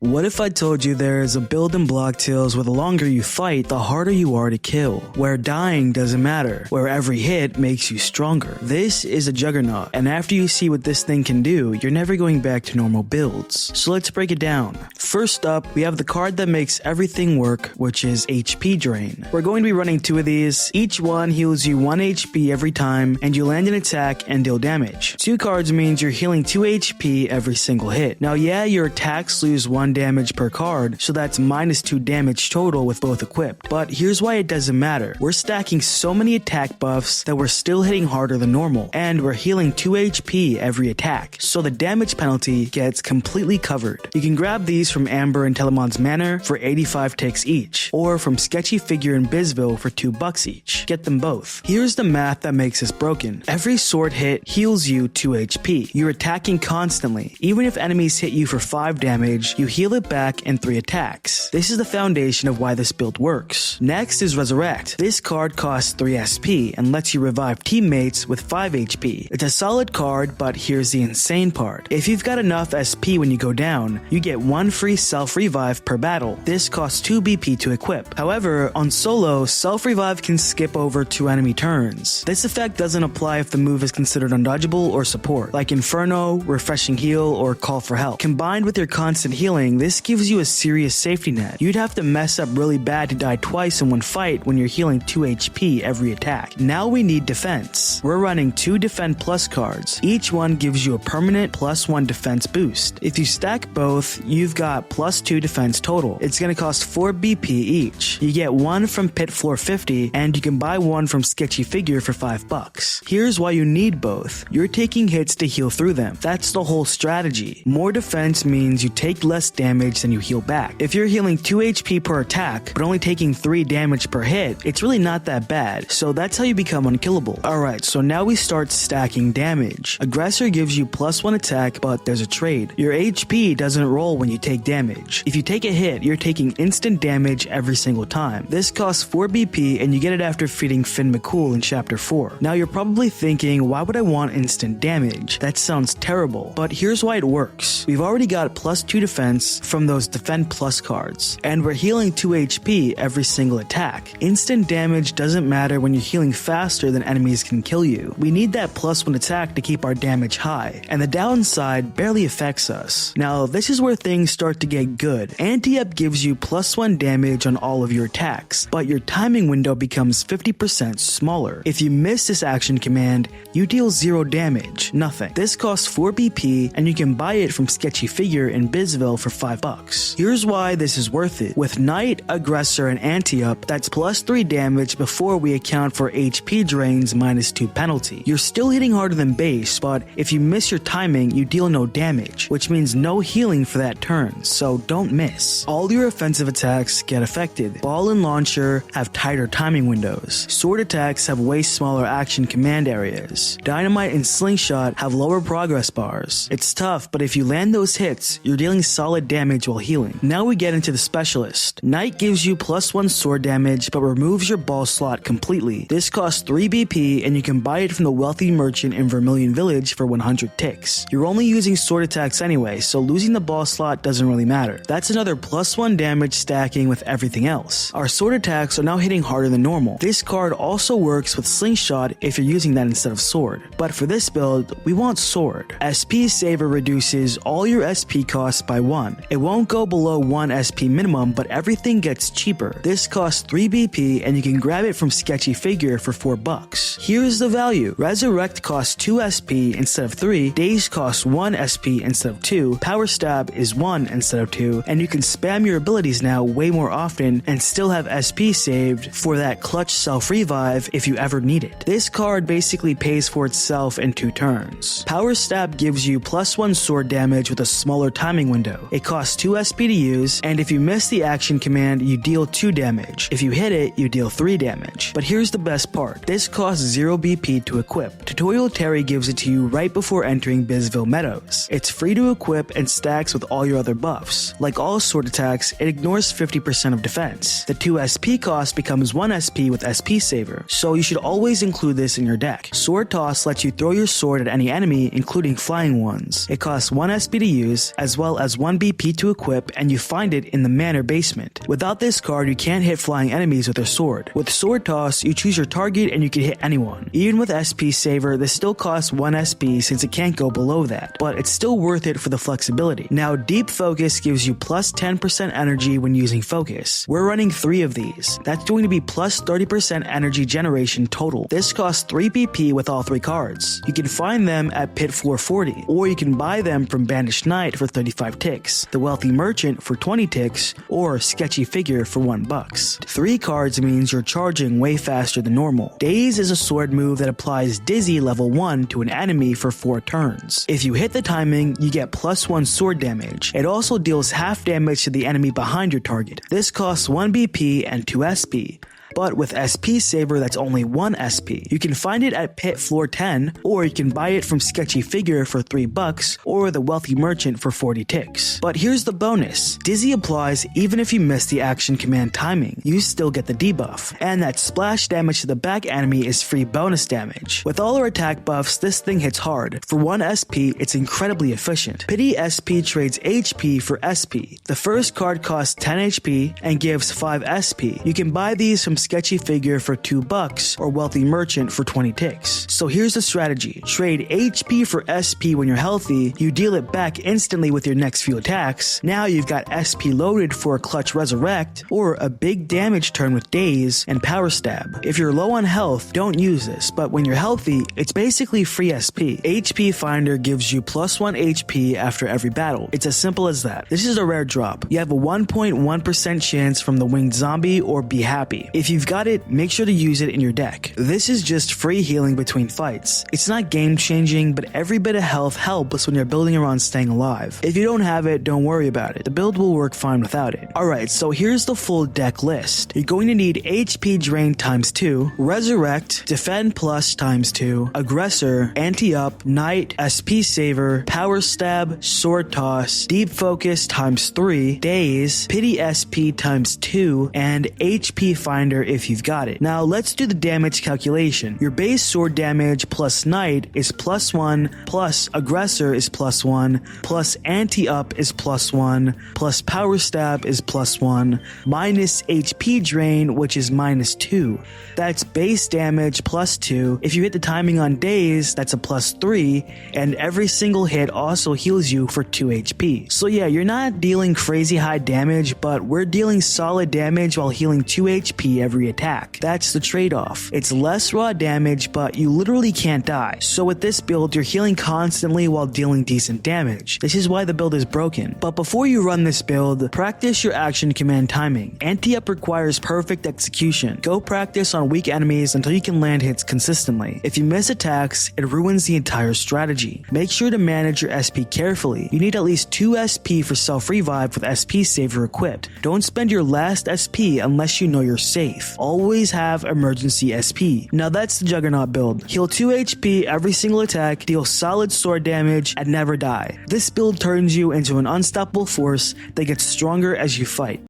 What if I told you there is a build in Block Tales where the longer you fight, the harder you are to kill, where dying doesn't matter, where every hit makes you stronger? This is a Juggernaut, and after you see what this thing can do, you're never going back to normal builds. So let's break it down. First up, we have the card that makes everything work, which is HP Drain. We're going to be running 2 of these. Each one heals you 1 HP every time, and you land an attack and deal damage. 2 cards means you're healing 2 HP every single hit. Now yeah, your attacks lose 1 damage per card, so that's -2 damage total with both equipped. But here's why it doesn't matter. We're stacking so many attack buffs that we're still hitting harder than normal, and we're healing 2 HP every attack, so the damage penalty gets completely covered. You can grab these from Amber and Telemon's Manor for 85 ticks each, or from Sketchy Figure and Bizville for $2 each. Get them both. Here's the math that makes this broken. Every sword hit heals you 2 HP. You're attacking constantly. Even if enemies hit you for 5 damage, you heal it back in 3 attacks. This is the foundation of why this build works. Next is Resurrect. This card costs 3 SP and lets you revive teammates with 5 HP. It's a solid card, but here's the insane part. If you've got enough SP when you go down, you get 1 free self-revive per battle. This costs 2 BP to equip. However, on solo, self-revive can skip over 2 enemy turns. This effect doesn't apply if the move is considered undodgeable or support, like Inferno, Refreshing Heal, or Call for Help. Combined with your constant healing, this gives you a serious safety net. You'd have to mess up really bad to die twice in one fight when you're healing 2 HP every attack. Now we need defense. We're running 2 Defend Plus cards. Each one gives you a permanent +1 defense boost. If you stack both, you've got +2 defense total. It's going to cost 4 BP each. You get 1 from Pit Floor 50, and you can buy 1 from Sketchy Figure for $5. Here's why you need both. You're taking hits to heal through them. That's the whole strategy. More defense means you take less damage than you heal back. If you're healing 2 HP per attack, but only taking 3 damage per hit, it's really not that bad, so that's how you become unkillable. Alright, so now we start stacking damage. Aggressor gives you +1 attack, but there's a trade. Your HP doesn't roll when you take damage. If you take a hit, you're taking instant damage every single time. This costs 4 BP, and you get it after feeding Finn McCool in Chapter 4. Now you're probably thinking, why would I want instant damage? That sounds terrible, but here's why it works. We've already got +2 defense from those Defend Plus cards, and we're healing 2 HP every single attack. Instant damage doesn't matter when you're healing faster than enemies can kill you. We need that +1 attack to keep our damage high, and the downside barely affects us. Now this is where things start to get good. Anti-Up gives you +1 damage on all of your attacks, but your timing window becomes 50% smaller. If you miss this action command, you deal 0 damage, nothing. This costs 4 BP, and you can buy it from Sketchy Figure in Bizville for $5. Here's why this is worth it. With Knight, Aggressor, and Anti-Up, that's +3 damage before we account for HP drains -2 penalty. You're still hitting harder than base, but if you miss your timing, you deal no damage, which means no healing for that turn, so don't miss. All your offensive attacks get affected. Ball and Launcher have tighter timing windows. Sword attacks have way smaller action command areas. Dynamite and Slingshot have lower progress bars. It's tough, but if you land those hits, you're dealing solid damage while healing. Now we get into the Specialist. Knight gives you +1 sword damage, but removes your ball slot completely. This costs 3 BP, and you can buy it from the wealthy merchant in Vermilion Village for 100 ticks. You're only using sword attacks anyway, so losing the ball slot doesn't really matter. That's another +1 damage stacking with everything else. Our sword attacks are now hitting harder than normal. This card also works with Slingshot if you're using that instead of sword. But for this build, we want sword. SP Saver reduces all your SP costs by 1. It won't go below 1 SP minimum, but everything gets cheaper. This costs 3 BP, and you can grab it from Sketchy Figure for $4. Here's the value. Resurrect costs 2 SP instead of 3, Daze costs 1 SP instead of 2, Power Stab is 1 instead of 2, and you can spam your abilities now way more often and still have SP saved for that clutch self-revive if you ever need it. This card basically pays for itself in 2 turns. Power Stab gives you +1 sword damage with a smaller timing window. It costs 2 SP to use, and if you miss the action command, you deal 2 damage. If you hit it, you deal 3 damage. But here's the best part. This costs 0 BP to equip. Tutorial Terry gives it to you right before entering Bizville Meadows. It's free to equip and stacks with all your other buffs. buffs. Like all sword attacks, it ignores 50% of defense. The 2 SP cost becomes 1 SP with SP Saver, so you should always include this in your deck. Sword Toss lets you throw your sword at any enemy, including flying ones. It costs 1 SP to use, as well as 1 BP to equip, and you find it in the Manor basement. Without this card, you can't hit flying enemies with your sword. With Sword Toss, you choose your target and you can hit anyone. Even with SP Saver, this still costs 1 SP since it can't go below that, but it's still worth it for the flexibility. Now, Deep Focus gives you plus 10% energy when using Focus. We're running 3 of these. That's going to be plus 30% energy generation total. This costs 3 BP with all 3 cards. You can find them at Pit Floor 40, or you can buy them from Banished Knight for 35 ticks, the Wealthy Merchant for 20 ticks, or Sketchy Figure for $1. 3 cards means you're charging way faster than normal. Daze is a sword move that applies Dizzy level 1 to an enemy for 4 turns. If you hit the timing, you get plus 1 sword damage. It also deals half damage to the enemy behind your target. This costs 1 BP and 2 SP. But with SP Saver, that's only 1 SP. You can find it at Pit Floor 10, or you can buy it from Sketchy Figure for $3, or the Wealthy Merchant for 40 ticks. But here's the bonus. Dizzy applies even if you miss the action command timing. You still get the debuff. And that splash damage to the back enemy is free bonus damage. With all our attack buffs, this thing hits hard. For 1 SP, it's incredibly efficient. Pity SP trades HP for SP. The first card costs 10 HP and gives 5 SP. You can buy these from Sketchy Figure for $2 or Wealthy Merchant for 20 ticks. So here's the strategy. Trade HP for SP when you're healthy, you deal it back instantly with your next few attacks. Now you've got SP loaded for a clutch resurrect or a big damage turn with Daze and Power Stab. If you're low on health, don't use this, but when you're healthy, it's basically free SP. HP Finder gives you plus 1 HP after every battle. It's as simple as that. This is a rare drop. You have a 1.1% chance from the Winged Zombie or Be Happy. If you've got it, make sure to use it in your deck. This is just free healing between fights. It's not game changing, but every bit of health helps when you're building around staying alive. If you don't have it, don't worry about it. The build will work fine without it. Alright, so here's the full deck list. You're going to need HP Drain times 2, Resurrect, Defend Plus times 2, Aggressor, Anti-Up, Knight, SP Saver, Power Stab, Sword Toss, Deep Focus times 3, Daze, Pity SP times 2, and HP Finder if you've got it. Now let's do the damage calculation. Your base sword damage plus Knight is plus 1, plus Aggressor is plus 1, plus Anti-Up is plus 1, plus Power Stab is plus 1, minus HP Drain, which is minus 2. That's base damage plus 2. If you hit the timing on Daze, that's a plus 3, and every single hit also heals you for 2 HP. So yeah, you're not dealing crazy high damage, but we're dealing solid damage while healing 2 HP every attack. That's the trade-off. It's less raw damage, but you literally can't die. So with this build, you're healing constantly while dealing decent damage. This is why the build is broken. But before you run this build, practice your action command timing. Anti-Up requires perfect execution. Go practice on weak enemies until you can land hits consistently. If you miss attacks, it ruins the entire strategy. Make sure to manage your SP carefully. You need at least 2 SP for self-revive with SP Saver equipped. Don't spend your last SP unless you know you're safe. Always have emergency SP. Now that's the Juggernaut build. Heal 2 HP every single attack, deal solid sword damage, and never die. This build turns you into an unstoppable force that gets stronger as you fight.